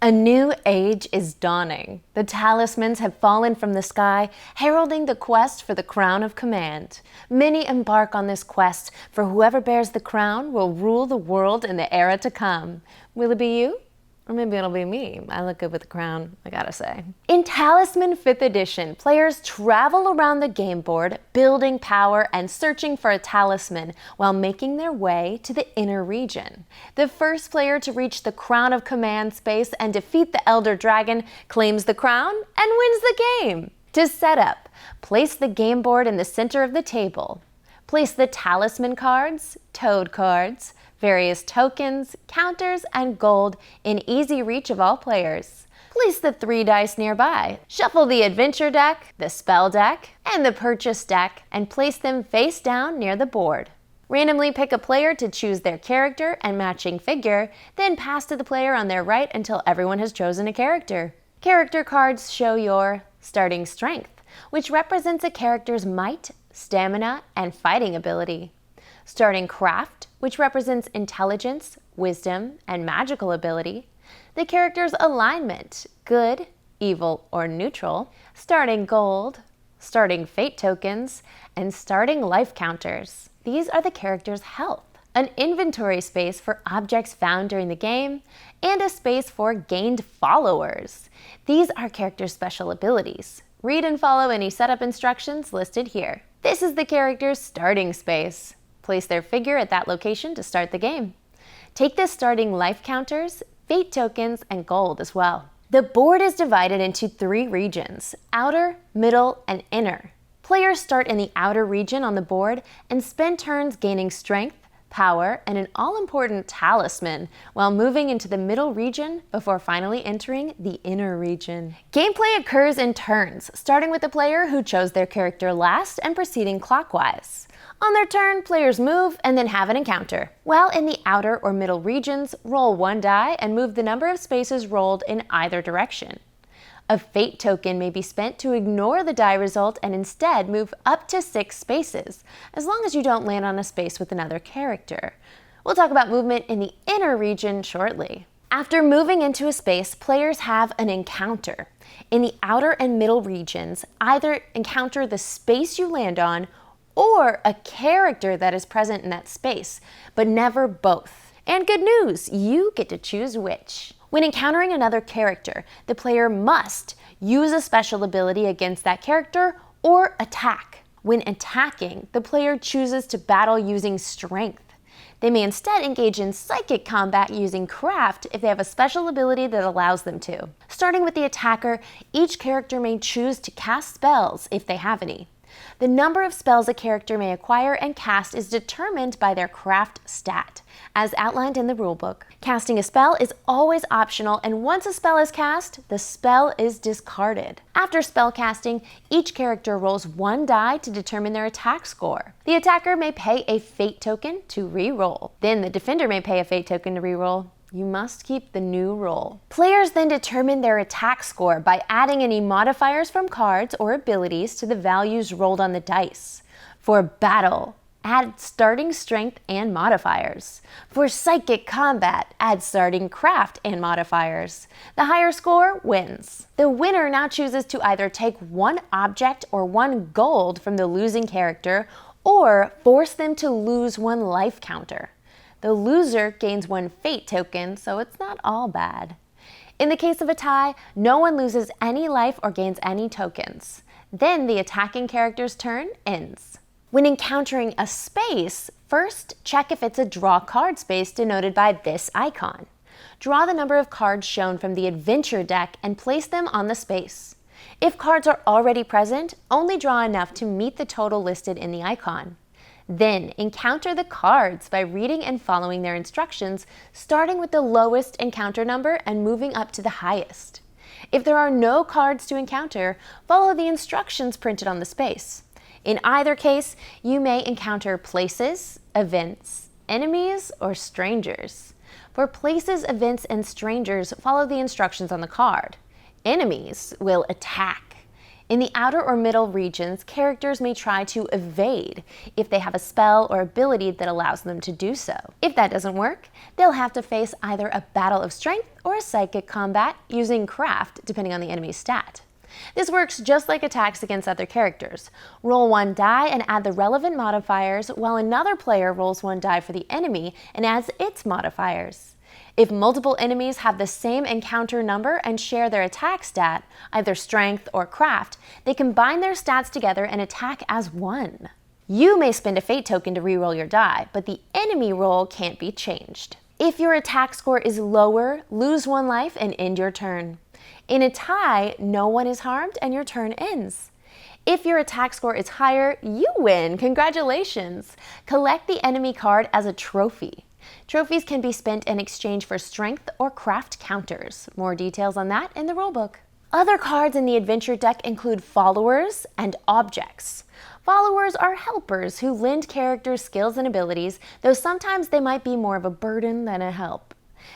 A new age is dawning. The Talismans have fallen from the sky, heralding the quest for the crown of command. Many embark on this quest, for whoever bears the crown will rule the world in the era to come. Will it be you? Or maybe it'll be me. I look good with the crown, I gotta say. In Talisman 5th edition, players travel around the game board, building power and searching for a talisman while making their way to the inner region. The first player to reach the crown of command space and defeat the Elder Dragon claims the crown and wins the game. To set up, place the game board in the center of the table. Place the talisman cards, toad cards, various tokens, counters, and gold in easy reach of all players. Place the 3 dice nearby. Shuffle the adventure deck, the spell deck, and the purchase deck, and place them face down near the board. Randomly pick a player to choose their character and matching figure, then pass to the player on their right until everyone has chosen a character. Character cards show your starting strength, which represents a character's might, stamina, and fighting ability. Starting craft, which represents intelligence, wisdom, and magical ability. The character's alignment, good, evil, or neutral. Starting gold, starting fate tokens, and starting life counters. These are the character's health. An inventory space for objects found during the game, and a space for gained followers. These are characters' special abilities. Read and follow any setup instructions listed here. This is the character's starting space. Place their figure at that location to start the game. Take the starting life counters, fate tokens, and gold as well. The board is divided into 3 regions: outer, middle, and inner. Players start in the outer region on the board and spend turns gaining strength, power, and an all-important talisman while moving into the middle region before finally entering the inner region. Gameplay occurs in turns, starting with the player who chose their character last and proceeding clockwise. On their turn, players move and then have an encounter. While in the outer or middle regions, roll 1 die and move the number of spaces rolled in either direction. A fate token may be spent to ignore the die result and instead move up to 6 spaces, as long as you don't land on a space with another character. We'll talk about movement in the inner region shortly. After moving into a space, players have an encounter. In the outer and middle regions, either encounter the space you land on or a character that is present in that space, but never both. And good news, you get to choose which. When encountering another character, the player must use a special ability against that character or attack. When attacking, the player chooses to battle using strength. They may instead engage in psychic combat using craft if they have a special ability that allows them to. Starting with the attacker, each character may choose to cast spells if they have any. The number of spells a character may acquire and cast is determined by their craft stat, as outlined in the rulebook. Casting a spell is always optional, and once a spell is cast, the spell is discarded. After spell casting, each character rolls 1 die to determine their attack score. The attacker may pay a fate token to re-roll. Then the defender may pay a fate token to re-roll. You must keep the new roll. Players then determine their attack score by adding any modifiers from cards or abilities to the values rolled on the dice. For battle, add starting strength and modifiers. For psychic combat, add starting craft and modifiers. The higher score wins. The winner now chooses to either take 1 object or 1 gold from the losing character, or force them to lose 1 life counter. The loser gains 1 fate token, so it's not all bad. In the case of a tie, no one loses any life or gains any tokens. Then the attacking character's turn ends. When encountering a space, first check if it's a draw card space denoted by this icon. Draw the number of cards shown from the adventure deck and place them on the space. If cards are already present, only draw enough to meet the total listed in the icon. Then encounter the cards by reading and following their instructions, starting with the lowest encounter number and moving up to the highest. If there are no cards to encounter, follow the instructions printed on the space. In either case, you may encounter places, events, enemies, or strangers. For places, events, and strangers, follow the instructions on the card. Enemies will attack. In the outer or middle regions, characters may try to evade if they have a spell or ability that allows them to do so. If that doesn't work, they'll have to face either a battle of strength or a psychic combat using craft, depending on the enemy's stat. This works just like attacks against other characters. Roll one die and add the relevant modifiers, while another player rolls one die for the enemy and adds its modifiers. If multiple enemies have the same encounter number and share their attack stat, either strength or craft, they combine their stats together and attack as one. You may spend a fate token to reroll your die, but the enemy roll can't be changed. If your attack score is lower, lose one life and end your turn. In a tie, no one is harmed and your turn ends. If your attack score is higher, you win. Congratulations! Collect the enemy card as a trophy. Trophies can be spent in exchange for strength or craft counters. More details on that in the rulebook. Other cards in the adventure deck include followers and objects. Followers are helpers who lend characters skills and abilities, though sometimes they might be more of a burden than a help.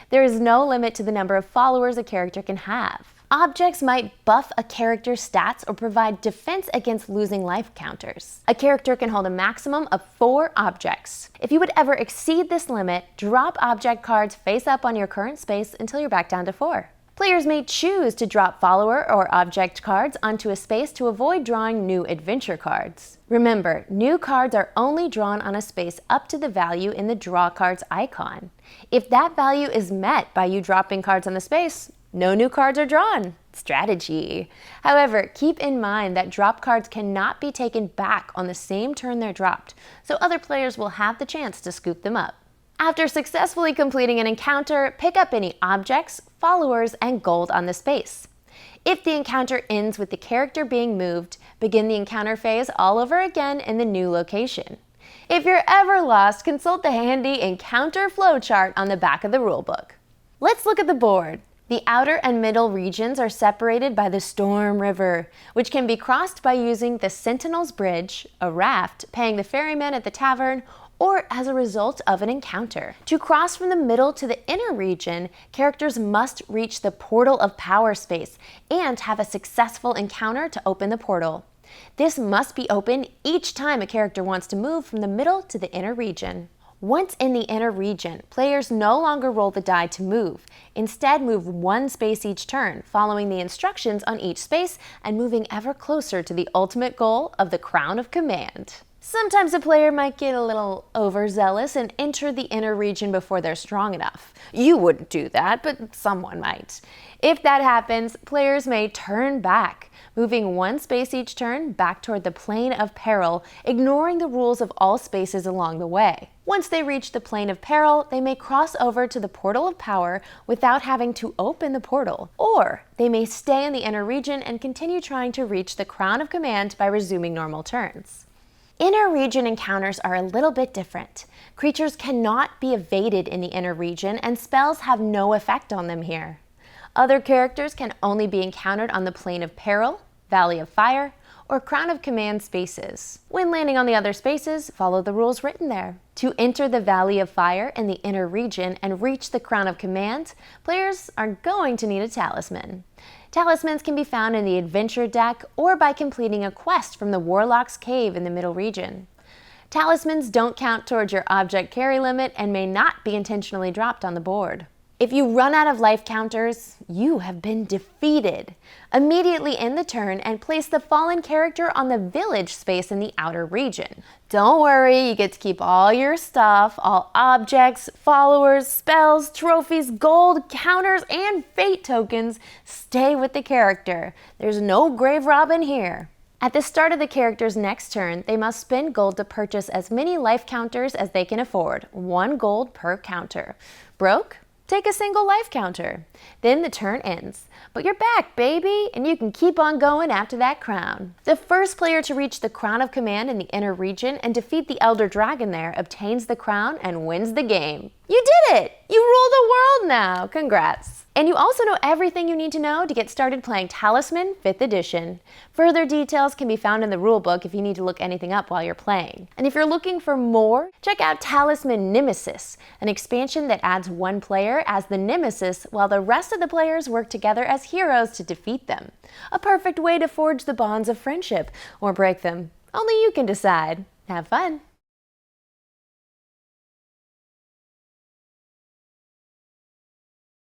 There is no limit to the number of followers a character can have. Objects might buff a character's stats or provide defense against losing life counters. A character can hold a maximum of 4 objects. If you would ever exceed this limit, drop object cards face up on your current space until you're back down to 4. Players may choose to drop follower or object cards onto a space to avoid drawing new adventure cards. Remember, new cards are only drawn on a space up to the value in the draw cards icon. If that value is met by you dropping cards on the space, no new cards are drawn. Strategy. However, keep in mind that drop cards cannot be taken back on the same turn they're dropped, so other players will have the chance to scoop them up. After successfully completing an encounter, pick up any objects, followers, and gold on the space. If the encounter ends with the character being moved, begin the encounter phase all over again in the new location. If you're ever lost, consult the handy encounter flowchart on the back of the rulebook. Let's look at the board. The outer and middle regions are separated by the Storm River, which can be crossed by using the Sentinel's Bridge, a raft, paying the ferryman at the tavern, or as a result of an encounter. To cross from the middle to the inner region, characters must reach the Portal of Power space and have a successful encounter to open the portal. This must be open each time a character wants to move from the middle to the inner region. Once in the inner region, players no longer roll the die to move. Instead, move one space each turn, following the instructions on each space and moving ever closer to the ultimate goal of the Crown of Command. Sometimes a player might get a little overzealous and enter the inner region before they're strong enough. You wouldn't do that, but someone might. If that happens, players may turn back, moving one space each turn back toward the Plane of Peril, ignoring the rules of all spaces along the way. Once they reach the Plane of Peril, they may cross over to the Portal of Power without having to open the portal, or they may stay in the inner region and continue trying to reach the Crown of Command by resuming normal turns. Inner region encounters are a little bit different. Creatures cannot be evaded in the inner region, and spells have no effect on them here. Other characters can only be encountered on the Plane of Peril, Valley of Fire, or Crown of Command spaces. When landing on the other spaces, follow the rules written there. To enter the Valley of Fire in the inner region and reach the Crown of Command, players are going to need a talisman. Talismans can be found in the adventure deck or by completing a quest from the Warlock's Cave in the middle region. Talismans don't count towards your object carry limit and may not be intentionally dropped on the board. If you run out of life counters, you have been defeated. Immediately end the turn and place the fallen character on the village space in the outer region. Don't worry, you get to keep all your stuff, all objects, followers, spells, trophies, gold, counters, and fate tokens stay with the character. There's no grave robbing here. At the start of the character's next turn, they must spend gold to purchase as many life counters as they can afford, 1 gold per counter. Broke? Take a single life counter. Then the turn ends. But you're back, baby, and you can keep on going after that crown. The first player to reach the Crown of Command in the inner region and defeat the Elder Dragon there obtains the crown and wins the game. You did it! You rule the world now! Congrats! And you also know everything you need to know to get started playing Talisman 5th edition. Further details can be found in the rulebook if you need to look anything up while you're playing. And if you're looking for more, check out Talisman Nemesis, an expansion that adds one player as the nemesis while the rest of the players work together as heroes to defeat them. A perfect way to forge the bonds of friendship, or break them. Only you can decide. Have fun!